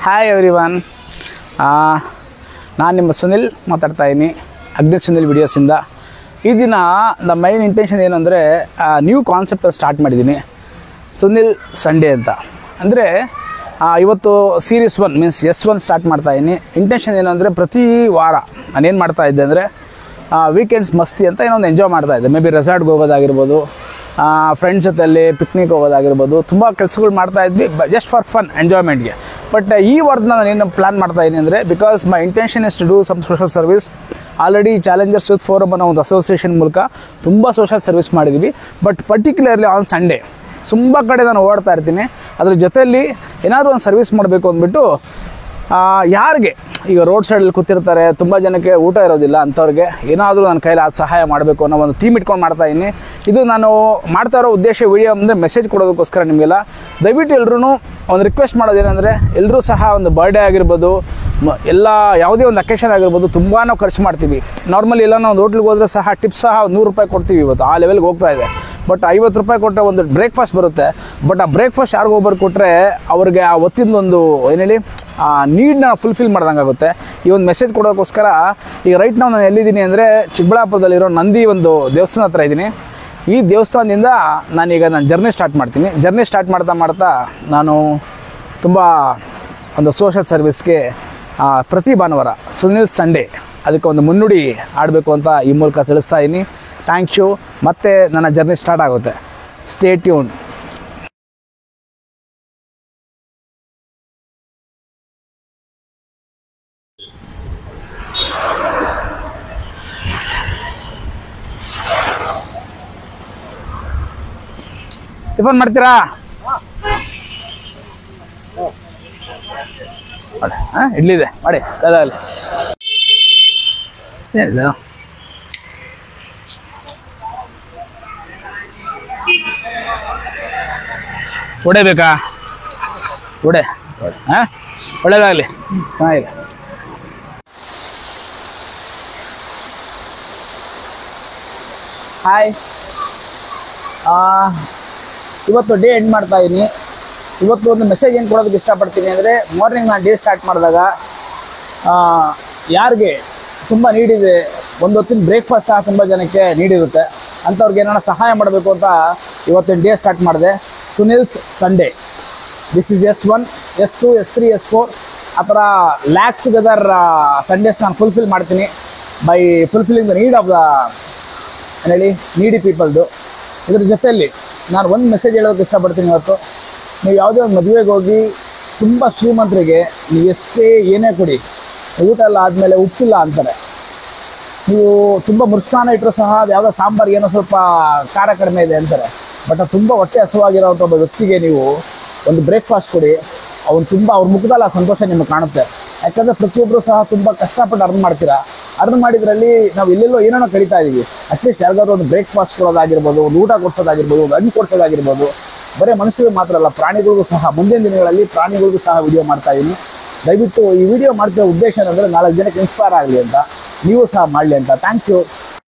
Hi everyone, ನಾನು ನಿಮ್ಮ ಸುನಿಲ್ ಮಾತಾಡ್ತಾ ಇದ್ದೀನಿ ಅಗ್ನಿ ಸುನಿಲ್ ವಿಡಿಯೋಸಿಂದ. ಈ ದಿನ ದ ಮೈನ್ ಇಂಟೆನ್ಷನ್ ಏನು ಅಂದರೆ ನ್ಯೂ ಕಾನ್ಸೆಪ್ಟ್ ಸ್ಟಾರ್ಟ್ ಮಾಡಿದ್ದೀನಿ, ಸುನಿಲ್ ಸಂಡೇ ಅಂತ. ಅಂದರೆ ಇವತ್ತು ಸೀರೀಸ್ 1 ಮೀನ್ಸ್ S1 ಸ್ಟಾರ್ಟ್ ಮಾಡ್ತಾಯಿದ್ದೀನಿ. ಇಂಟೆನ್ಷನ್ ಏನು ಅಂದರೆ ಪ್ರತಿ ವಾರ ನಾನೇನು ಮಾಡ್ತಾಯಿದ್ದೆ ಅಂದರೆ ವೀಕೆಂಡ್ಸ್ ಮಸ್ತಿ ಅಂತ ಏನೋ ಒಂದು ಎಂಜಾಯ್ ಮಾಡ್ತಾಯಿದ್ದೆ. ಮೇ ಬಿ ರೆಸಾರ್ಟ್ಗೆ ಹೋಗೋದಾಗಿರ್ಬೋದು, ಫ್ರೆಂಡ್ಸ್ ಜೊತೆಯಲ್ಲಿ ಪಿಕ್ನಿಕ್ ಹೋಗೋದಾಗಿರ್ಬೋದು, ತುಂಬ ಕೆಲಸಗಳು ಮಾಡ್ತಾಯಿದ್ವಿ ಜಸ್ಟ್ ಫಾರ್ ಫನ್ ಎಂಜಾಯ್ಮೆಂಟ್ಗೆ. ಬಟ್ ಈ ವಾರದಿಂದ ನಾನೇನು ಪ್ಲ್ಯಾನ್ ಮಾಡ್ತಾಯಿದ್ದೀನಿ ಅಂದರೆ because my intention is to do some social service. Already challengers youth forum ಅನ್ನೋ ಒಂದು ಅಸೋಸಿಯೇಷನ್ ಮೂಲಕ ತುಂಬ ಸೋಷಲ್ ಸರ್ವಿಸ್ ಮಾಡಿದ್ದೀವಿ. ಬಟ್ ಪರ್ಟಿಕ್ಯುಲರ್ಲಿ ಆನ್ ಸಂಡೇ ತುಂಬ ಕಡೆ ನಾನು ಓಡ್ತಾ ಇರ್ತೀನಿ. ಅದ್ರ ಜೊತೆಯಲ್ಲಿ ಏನಾದರೂ ಒಂದು ಸರ್ವಿಸ್ ಮಾಡಬೇಕು ಅಂದ್ಬಿಟ್ಟು ಯಾರಿಗೆ ಈಗ ರೋಡ್ ಸೈಡಲ್ಲಿ ಕೂತಿರ್ತಾರೆ, ತುಂಬ ಜನಕ್ಕೆ ಊಟ ಇರೋದಿಲ್ಲ, ಅಂಥವ್ರಿಗೆ ಏನಾದರೂ ನನ್ನ ಕೈಲಿ ಅದು ಸಹಾಯ ಮಾಡಬೇಕು ಅನ್ನೋ ಒಂದು ಥೀಮ್ ಇಟ್ಕೊಂಡು ಮಾಡ್ತಾಯಿದ್ದೀನಿ. ಇದು ನಾನು ಮಾಡ್ತಾ ಇರೋ ಉದ್ದೇಶ ವಿಡಿಯೋ ಅಂದರೆ ಮೆಸೇಜ್ ಕೊಡೋದಕ್ಕೋಸ್ಕರ ನಿಮಗೆಲ್ಲ. ದಯವಿಟ್ಟು ಎಲ್ಲರೂ ಒಂದು ರಿಕ್ವೆಸ್ಟ್ ಮಾಡೋದೇನೆಂದರೆ ಎಲ್ಲರೂ ಸಹ ಒಂದು ಬರ್ಡೇ ಆಗಿರ್ಬೋದು, ಎಲ್ಲ ಯಾವುದೇ ಒಂದು ಅಕೇಶನ್ ಆಗಿರ್ಬೋದು ತುಂಬ ನಾವು ಖರ್ಚು ಮಾಡ್ತೀವಿ. ನಾರ್ಮಲಿ ಎಲ್ಲ ನಾವು ಒಂದು ಹೋಟ್ಲಿಗೆ ಹೋದರೆ ಸಹ ಟಿಪ್ಸ್ ಸಹ ₹100 ಕೊಡ್ತೀವಿ. ಇವತ್ತು ಆ ಲೆವೆಲ್ಗೆ ಹೋಗ್ತಾ ಇದೆ. ಬಟ್ ₹50 ಕೊಟ್ಟರೆ ಒಂದು ಬ್ರೇಕ್ಫಾಸ್ಟ್ ಬರುತ್ತೆ. ಬಟ್ ಆ ಬ್ರೇಕ್ಫಾಸ್ಟ್ ಯಾರಿಗೂ ಒಬ್ಬರು ಕೊಟ್ಟರೆ ಅವ್ರಿಗೆ ಆ ಹೊತ್ತಿಂದೊಂದು ಏನು ಹೇಳಿ ನೀಡನ್ನ ಫುಲ್ಫಿಲ್ ಮಾಡ್ದಂಗಾಗುತ್ತೆ. ಈ ಒಂದು ಮೆಸೇಜ್ ಕೊಡೋಕ್ಕೋಸ್ಕರ ಈಗ ರೈಟ್ ನಾವು ನಾನು ಎಲ್ಲಿದ್ದೀನಿ ಅಂದರೆ ಚಿಕ್ಕಬಳ್ಳಾಪುರದಲ್ಲಿರೋ ನಂದಿ ಒಂದು ದೇವಸ್ಥಾನ ಹತ್ರ ಇದ್ದೀನಿ. ಈ ದೇವಸ್ಥಾನದಿಂದ ನಾನೀಗ ನಾನು ಜರ್ನಿ ಸ್ಟಾರ್ಟ್ ಮಾಡ್ತೀನಿ. ಜರ್ನಿ ಸ್ಟಾರ್ಟ್ ಮಾಡ್ತಾ ನಾನು ತುಂಬ ಒಂದು ಸೋಷಲ್ ಸರ್ವಿಸ್ಗೆ ಪ್ರತಿ ಭಾನುವಾರ ಸುನಿಲ್ ಸಂಡೇ ಅದಕ್ಕೆ ಒಂದು ಮುನ್ನುಡಿ ಆಡಬೇಕು ಅಂತ ಈ ಮೂಲಕ ತಿಳಿಸ್ತಾ ಇದ್ದೀನಿ. Thank you. ಮತ್ತೆ ನನ್ನ ಜರ್ನಿ ಸ್ಟಾರ್ಟ್ ಆಗುತ್ತೆ. Stay tune. ಟಿಫನ್ ಮಾಡ್ತೀರಾ? ಇಡ್ಲಿದೆ ಮಾಡಿ ಅದಾಗಲಿ. ಏನಿದೆ ವಡೆ ಬೇಕಾ? ವಡೆ ಒಳ್ಳೇದಾಗಲಿ, ಚೆನ್ನಾಗಿದೆ. ಹಾಯ್, ಇವತ್ತು ಡೇ ಎಂಡ್ ಮಾಡ್ತಾ ಇದ್ದೀನಿ. ಇವತ್ತು ಒಂದು ಮೆಸೇಜ್ ಏನು ಕೊಡೋದಕ್ಕೆ ಇಷ್ಟಪಡ್ತೀನಿ ಅಂದರೆ ಮಾರ್ನಿಂಗ್ ನಾನು ಡೇ ಸ್ಟಾರ್ಟ್ ಮಾಡಿದಾಗ ಯಾರಿಗೆ ತುಂಬ ನೀಡಿದೆ, ಒಂದು ಹೊತ್ತಿನ ಬ್ರೇಕ್ಫಾಸ್ಟ್ ಸಹ ತುಂಬ ಜನಕ್ಕೆ ನೀಡಿರುತ್ತೆ, ಅಂಥವ್ರಿಗೆ ಏನಾರ ಸಹಾಯ ಮಾಡಬೇಕು ಅಂತ ಇವತ್ತಿನ ಡೇ ಸ್ಟಾರ್ಟ್ ಮಾಡಿದೆ. ಸುನಿಲ್ಸ್ Sunday. This is S1, S2, S3, S4 ಆ ಥರ ಲ್ಯಾಕ್ಸ್ ಟುಗೆದರ್ ಸಂಡೇಸ್ ನಾನು ಫುಲ್ಫಿಲ್ ಮಾಡ್ತೀನಿ by fulfilling the need of the ಏನು ಹೇಳಿ ನೀಡಿ ಪೀಪಲ್ದು. ಇದ್ರ ಜೊತೆಯಲ್ಲಿ ನಾನು ಒಂದು ಮೆಸೇಜ್ ಹೇಳೋದಕ್ಕೆ ಇಷ್ಟಪಡ್ತೀನಿ. ಇವತ್ತು ನೀವು ಯಾವುದೇ ಒಂದು ಮದುವೆಗೆ ಹೋಗಿ ತುಂಬ ಶ್ರೀಮಂತರಿಗೆ ನೀವು ಎಷ್ಟೇ ಏನೇ ಕೊಡಿ, ಊಟ ಎಲ್ಲ ಆದಮೇಲೆ ಉಪ್ಪಿಲ್ಲ ಅಂತಾರೆ. ನೀವು ತುಂಬ ಮೃಷ್ಟಾನ ಇಟ್ಟರು ಸಹ ಅದು ಯಾವುದೋ ಸಾಂಬಾರು ಏನೋ ಸ್ವಲ್ಪ ಖಾರ ಕಡಿಮೆ ಇದೆ ಅಂತಾರೆ. ಬಟ್ ಅದು ತುಂಬ ಹೊಟ್ಟೆ ಹಸುವಾಗಿರೋಂಥ ಒಬ್ಬ ವ್ಯಕ್ತಿಗೆ ನೀವು ಒಂದು ಬ್ರೇಕ್ಫಾಸ್ಟ್ ಕೊಡಿ, ಅವ್ನು ತುಂಬ ಅವ್ರ ಮುಖದಲ್ಲಿ ಆ ಸಂತೋಷ ನಿಮಗೆ ಕಾಣುತ್ತೆ. ಯಾಕಂದರೆ ಪ್ರತಿಯೊಬ್ಬರು ಸಹ ತುಂಬ ಕಷ್ಟಪಟ್ಟು ಅರ್ನ್ ಮಾಡ್ತೀರಾ. ಅರ್ನ್ ಮಾಡಿದ್ರಲ್ಲಿ ನಾವು ಎಲ್ಲೆಲ್ಲೋ ಏನೇನೋ ಕಳೀತಾ ಇದ್ದೀವಿ. ಅಟ್ಲೀಸ್ಟ್ ಯಾರಿಗಾದ್ರು ಒಂದು ಬ್ರೇಕ್ಫಾಸ್ಟ್ ಕೊಡೋದಾಗಿರ್ಬೋದು, ಒಂದು ಊಟ ಕೊಡ್ಸೋದಾಗಿರ್ಬೋದು, ಒಂದು ಹಣ್ಣು ಕೊಡ್ಸೋದಾಗಿರ್ಬೋದು. ಬರೀ ಮನುಷ್ಯರಿಗೆ ಮಾತ್ರ ಅಲ್ಲ, ಪ್ರಾಣಿಗಳಿಗೂ ಸಹ ಮುಂದಿನ ದಿನಗಳಲ್ಲಿ ಪ್ರಾಣಿಗಳಿಗೂ ಸಹ ವಿಡಿಯೋ ಮಾಡ್ತಾ ಇದ್ದೀನಿ. ದಯವಿಟ್ಟು ಈ ವಿಡಿಯೋ ಮಾಡ್ತಿರೋ ಉದ್ದೇಶ ಏನಂದರೆ 4 ಜನಕ್ಕೆ ಇನ್ಸ್ಪೈರ್ ಆಗಲಿ ಅಂತ, ನೀವು ಸಹ ಮಾಡಲಿ ಅಂತ. Thank you.